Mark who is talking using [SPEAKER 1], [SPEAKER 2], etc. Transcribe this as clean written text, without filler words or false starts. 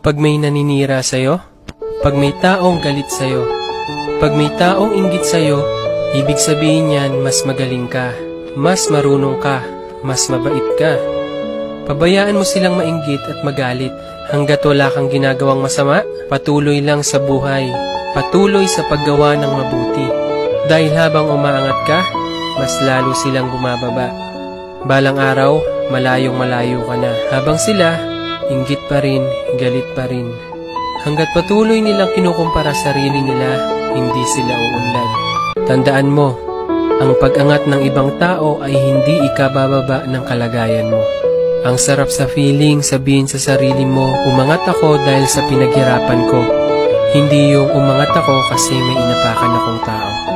[SPEAKER 1] Pag may naninira sa'yo, pag may taong galit sa'yo, pag may taong inggit sa'yo, ibig sabihin niyan mas magaling ka, mas marunong ka, mas mabait ka. Pabayaan mo silang mainggit at magalit. Hanggat wala kang ginagawang masama, patuloy lang sa buhay, patuloy sa paggawa ng mabuti. Dahil habang umaangat ka, mas lalo silang bumababa. Balang araw, malayong malayo ka na. Habang sila, inggit pa rin, galit pa rin. Hanggat patuloy nilang kinukumpara sarili nila, hindi sila uunlad. Tandaan mo, ang pag-angat ng ibang tao ay hindi ikabababa ng kalagayan mo. Ang sarap sa feeling sabihin sa sarili mo, umangat ako dahil sa pinaghirapan ko. Hindi yung umangat ako kasi may inapakan akong tao.